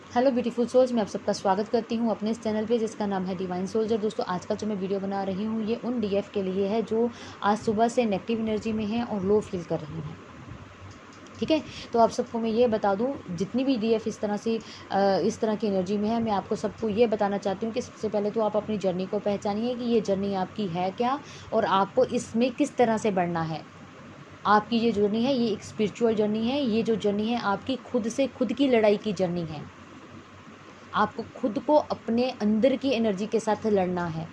Hello beautiful souls, मैं आप सबका स्वागत करती हूँ अपने इस चैनल पे जिसका नाम है डिवाइन सोल्जर। दोस्तों, आज का जो मैं वीडियो बना रही हूँ ये उन डीएफ के लिए है जो आज सुबह से नेगेटिव एनर्जी में हैं और लो फील कर रही हैं। ठीक है, तो आप सबको मैं ये बता दूँ, जितनी भी डीएफ इस तरह की एनर्जी में है, मैं आपको सबको ये बताना चाहती हूँ कि सबसे पहले तो आप अपनी जर्नी को पहचानिए कि ये जर्नी आपकी है क्या और आपको इसमें किस तरह से बढ़ना है। आपकी ये जर्नी है, ये एक स्पिरिचुअल जर्नी है। ये जो जर्नी है आपकी खुद से खुद की लड़ाई की जर्नी है। आपको खुद को अपने अंदर की एनर्जी के साथ लड़ना है।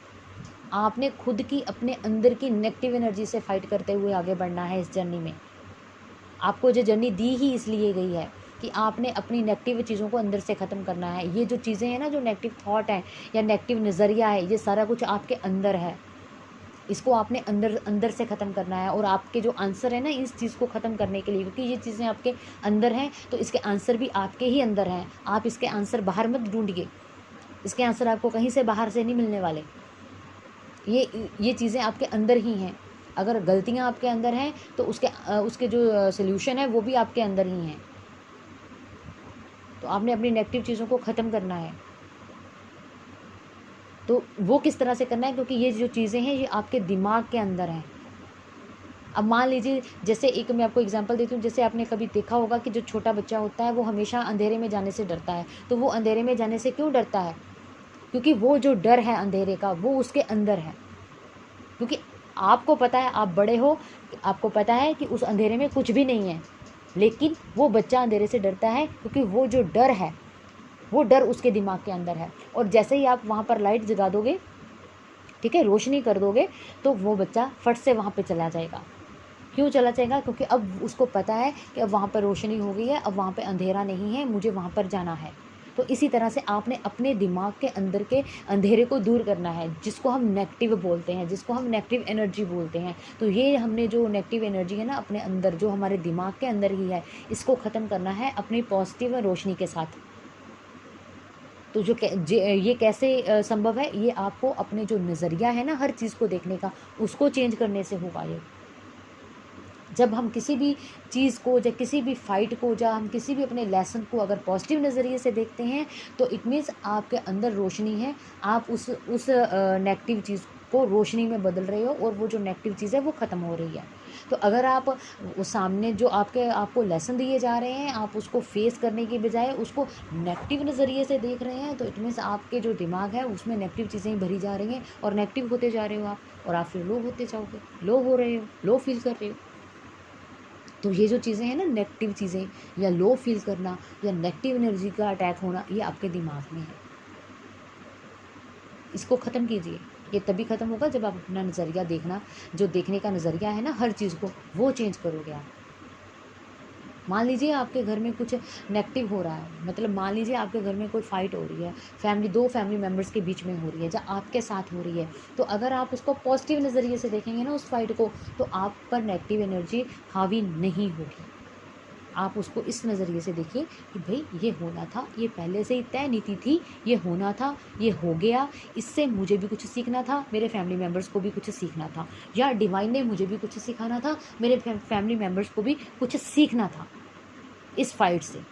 आपने खुद की अपने अंदर की नेगेटिव एनर्जी से फाइट करते हुए आगे बढ़ना है इस जर्नी में। आपको जो जर्नी दी ही इसलिए गई है कि आपने अपनी नेगेटिव चीज़ों को अंदर से ख़त्म करना है। ये जो चीज़ें हैं ना, जो नेगेटिव थॉट है या नेगेटिव नज़रिया है, ये सारा कुछ आपके अंदर है। इसको आपने अंदर अंदर से ख़त्म करना है। और आपके जो आंसर है ना इस चीज़ को ख़त्म करने के लिए, क्योंकि ये चीज़ें आपके अंदर हैं तो इसके आंसर भी आपके ही अंदर हैं। आप इसके आंसर बाहर मत ढूंढिए, इसके आंसर आपको कहीं से बाहर से नहीं मिलने वाले। ये चीज़ें आपके अंदर ही हैं। अगर गलतियाँ आपके अंदर हैं तो उसके जो सल्यूशन है वो भी आपके अंदर ही हैं। तो आपने अपनी नेगेटिव चीज़ों को ख़त्म करना है। तो वो किस तरह से करना है, क्योंकि ये जो चीज़ें हैं ये आपके दिमाग के अंदर हैं। अब मान लीजिए, जैसे एक मैं आपको एग्जांपल देती हूँ। जैसे आपने कभी देखा होगा कि जो छोटा बच्चा होता है वो हमेशा अंधेरे में जाने से डरता है। तो वो अंधेरे में जाने से क्यों डरता है? क्योंकि वो जो डर है अंधेरे का वो उसके अंदर है। क्योंकि आपको पता है, आप बड़े हो, आपको पता है कि उस अंधेरे में कुछ भी नहीं है, लेकिन वो बच्चा अंधेरे से डरता है क्योंकि वो जो डर है वो डर उसके दिमाग के अंदर है। और जैसे ही आप वहाँ पर लाइट जगा दोगे, ठीक है, रोशनी कर दोगे, तो वो बच्चा फट से वहाँ पे चला जाएगा। क्यों चला जाएगा? क्योंकि अब उसको पता है कि अब वहाँ पर रोशनी हो गई है, अब वहाँ पे अंधेरा नहीं है, मुझे वहाँ पर जाना है। तो इसी तरह से आपने अपने दिमाग के अंदर के अंधेरे को दूर करना है, जिसको हम नेगेटिव बोलते हैं, जिसको हम नेगेटिव एनर्जी बोलते हैं। तो ये हमने जो नेगेटिव एनर्जी है ना अपने अंदर, जो हमारे दिमाग के अंदर ही है, इसको ख़त्म करना है अपनी पॉजिटिव रोशनी के साथ। तो ये कैसे संभव है? ये आपको अपने जो नज़रिया है ना हर चीज़ को देखने का, उसको चेंज करने से होगा ये। जब हम किसी भी चीज़ को या किसी भी फाइट को या हम किसी भी अपने लेसन को अगर पॉजिटिव नज़रिए से देखते हैं, तो इट मीन्स आपके अंदर रोशनी है। आप उस नेगेटिव चीज़ को रोशनी में बदल रहे हो और वो जो नेगेटिव चीज़ है वो ख़त्म हो रही है। तो अगर आप वो सामने जो आपको लेसन दिए जा रहे हैं, आप उसको फेस करने की बजाय उसको नेगेटिव नज़रिए से देख रहे हैं, तो इट मीन्स आपके जो दिमाग है उसमें नेगेटिव चीज़ें ही भरी जा रही हैं और नेगेटिव होते जा रहे हो आप, और आप फिर लो होते जाओगे, लो हो रहे हो, लो फील कर रहे हो। तो ये जो चीज़ें हैं ना, नेगेटिव चीज़ें या लो फील करना या नेगेटिव एनर्जी का अटैक होना, ये आपके दिमाग में है। इसको ख़त्म कीजिए। ये तभी ख़त्म होगा जब आप अपना नज़रिया देखना, जो देखने का नज़रिया है ना हर चीज़ को, वो चेंज करोगे आप। मान लीजिए आपके घर में कुछ नेगेटिव हो रहा है, मतलब मान लीजिए आपके घर में कोई फाइट हो रही है, दो फैमिली मेम्बर्स के बीच में हो रही है या आपके साथ हो रही है। तो अगर आप उसको पॉजिटिव नज़रिए से देखेंगे ना उस फाइट को, तो आप पर नेगेटिव एनर्जी हावी नहीं होगी। आप उसको इस नज़रिए से देखिए कि भाई ये होना था, ये पहले से ही तय नीति थी, ये होना था, ये हो गया, इससे मुझे भी कुछ सीखना था, मेरे फैमिली मेम्बर्स को भी कुछ सीखना था, या डिवाइन ने मुझे भी कुछ सिखाना था, मेरे फैमिली मेम्बर्स को भी कुछ सीखना था इस फाइट से।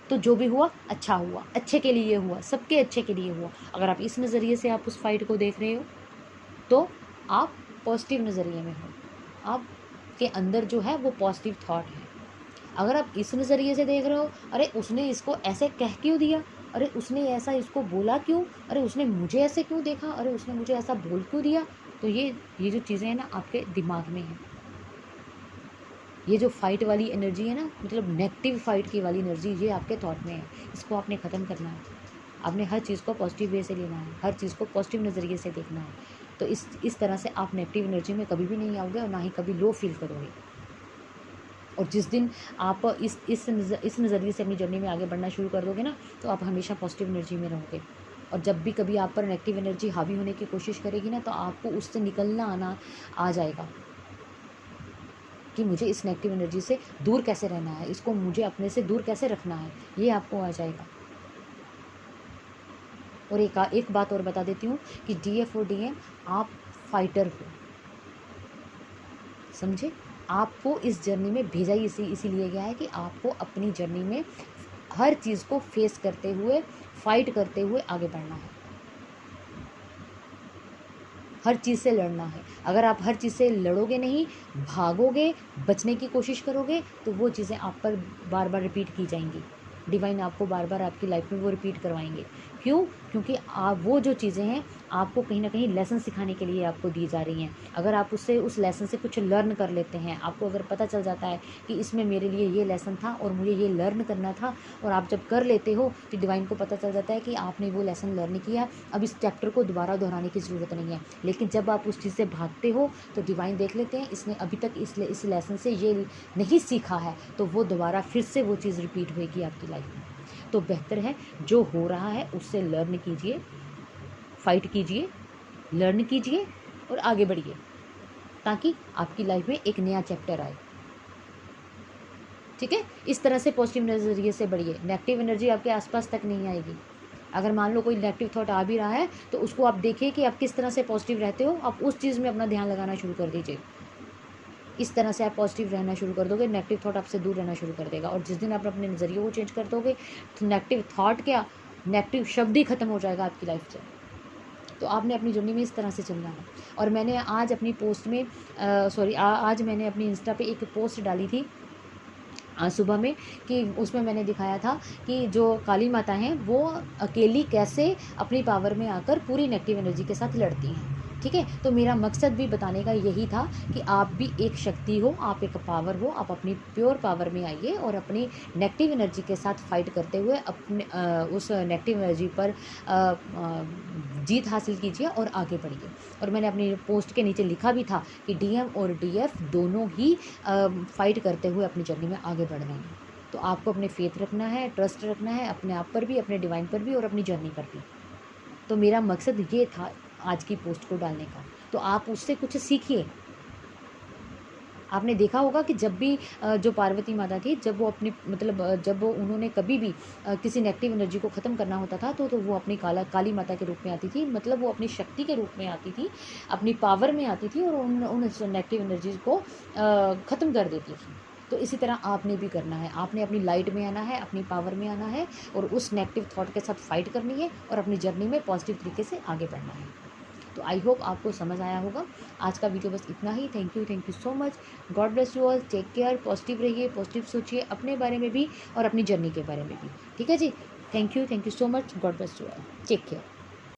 तो जो भी हुआ अच्छा हुआ, अच्छे के लिए हुआ, सबके अच्छे के लिए हुआ। अगर आप इस नज़रिए से आप उस फाइट को देख रहे हो तो आप पॉजिटिव नज़रिए में हो, आपके अंदर जो है वो पॉजिटिव थॉट है। अगर आप इस नज़रिए से देख रहे हो, अरे उसने इसको ऐसे कह क्यों दिया, अरे उसने ऐसा इसको बोला क्यों, अरे उसने मुझे ऐसे क्यों देखा, अरे उसने मुझे ऐसा बोल क्यों दिया, तो ये जो चीज़ें हैं ना आपके दिमाग में है। ये जो फाइट वाली एनर्जी है ना, मतलब नेगेटिव फाइट की वाली एनर्जी, ये आपके थॉट में है। इसको आपने ख़त्म करना है। आपने हर चीज़ को पॉजिटिव वे से लेना है, हर चीज़ को पॉजिटिव नज़रिए से देखना है। तो इस तरह से आप नेगेटिव एनर्जी में कभी भी नहीं आओगे और ना ही कभी लो फील करोगे। और जिस दिन आप इस नज़रिए से अपनी जर्नी में आगे बढ़ना शुरू कर दोगे ना, तो आप हमेशा पॉजिटिव एनर्जी में रहोगे। और जब भी कभी आप पर नेगेटिव एनर्जी हावी होने की कोशिश करेगी ना, तो आपको उससे निकलना आना आ जाएगा कि मुझे इस नेगेटिव एनर्जी से दूर कैसे रहना है, इसको मुझे अपने से दूर कैसे रखना है, ये आपको आ जाएगा। और एक बात और बता देती हूँ कि डीएफ और डीएम, आप फाइटर हो, समझे? आपको इस जर्नी में भेजा ही इसीलिए गया है कि आपको अपनी जर्नी में हर चीज़ को फेस करते हुए, फाइट करते हुए आगे बढ़ना है, हर चीज़ से लड़ना है। अगर आप हर चीज़ से लड़ोगे नहीं, भागोगे, बचने की कोशिश करोगे, तो वो चीज़ें आप पर बार बार रिपीट की जाएंगी। डिवाइन आपको बार बार आपकी लाइफ में वो रिपीट करवाएंगे। क्यों? क्योंकि आप वो जो चीज़ें हैं आपको कहीं ना कहीं लेसन सिखाने के लिए आपको दी जा रही हैं। अगर आप उससे उस लेसन से कुछ लर्न कर लेते हैं, आपको अगर पता चल जाता है कि इसमें मेरे लिए ये लेसन था और मुझे ये लर्न करना था, और आप जब कर लेते हो तो डिवाइन को पता चल जाता है कि आपने वो लेसन लर्न किया, अब इस चैप्टर को दोबारा दोहराने की ज़रूरत नहीं है। लेकिन जब आप उस चीज़ से भागते हो तो डिवाइन देख लेते हैं इसने अभी तक इस लेसन से ये नहीं सीखा है, तो वो दोबारा फिर से वो चीज़ रिपीट होएगी आपकी लाइफ में। तो बेहतर है जो हो रहा है उससे लर्न कीजिए, फाइट कीजिए, लर्न कीजिए और आगे बढ़िए, ताकि आपकी लाइफ में एक नया चैप्टर आए। ठीक है? इस तरह से पॉजिटिव नज़रिए से बढ़िए। नेगेटिव एनर्जी आपके आसपास तक नहीं आएगी। अगर मान लो कोई नेगेटिव थॉट आ भी रहा है तो उसको आप देखिए कि आप किस तरह से पॉजिटिव रहते हो, आप उस चीज़ में अपना ध्यान लगाना शुरू कर दीजिए। इस तरह से आप पॉजिटिव रहना शुरू कर दोगे, नेगेटिव थॉट आपसे दूर रहना शुरू कर देगा। और जिस दिन आप अपने नज़रिए को चेंज कर दोगे तो नेगेटिव थॉट क्या, नेगेटिव शब्द ही ख़त्म हो जाएगा आपकी लाइफ से। तो आपने अपनी जर्नी में इस तरह से चलना है। और मैंने आज अपनी पोस्ट में आज मैंने अपनी इंस्टा पे एक पोस्ट डाली थी आज सुबह में, कि उसमें मैंने दिखाया था कि जो काली माता हैं वो अकेली कैसे अपनी पावर में आकर पूरी नेगेटिव एनर्जी के साथ लड़ती हैं। ठीक है? तो मेरा मकसद भी बताने का यही था कि आप भी एक शक्ति हो, आप एक पावर हो, आप अपनी प्योर पावर में आइए और अपनी नेगेटिव एनर्जी के साथ फाइट करते हुए अपने उस नेगेटिव एनर्जी पर जीत हासिल कीजिए और आगे बढ़िए। और मैंने अपनी पोस्ट के नीचे लिखा भी था कि डीएम और डीएफ दोनों ही फाइट करते हुए अपनी जर्नी में आगे बढ़ रहे हैं। तो आपको अपने फेथ रखना है, ट्रस्ट रखना है अपने आप पर भी, अपने डिवाइन पर भी और अपनी जर्नी पर भी। तो मेरा मकसद ये था आज की पोस्ट को डालने का। तो आप उससे कुछ सीखिए। आपने देखा होगा कि जब भी जो पार्वती माता थी, जब वो अपनी जब वो उन्होंने कभी भी किसी नेगेटिव एनर्जी को ख़त्म करना होता था तो वो अपनी काली माता के रूप में आती थी, मतलब वो अपनी शक्ति के रूप में आती थी, अपनी पावर में आती थी और उन नेगेटिव एनर्जीज को ख़त्म कर देती थी। तो इसी तरह आपने भी करना है, आपने अपनी लाइट में आना है, अपनी पावर में आना है और उस नेगेटिव थॉट के साथ फाइट करनी है और अपनी जर्नी में पॉजिटिव तरीके से आगे बढ़ना है। तो आई होप आपको समझ आया होगा। आज का वीडियो बस इतना ही। Thank you so much. God bless you all. Take care. Positive रहिए, पॉजिटिव सोचिए अपने बारे में भी और अपनी जर्नी के बारे में भी। ठीक है जी? Thank you so much. God bless you all. Take care.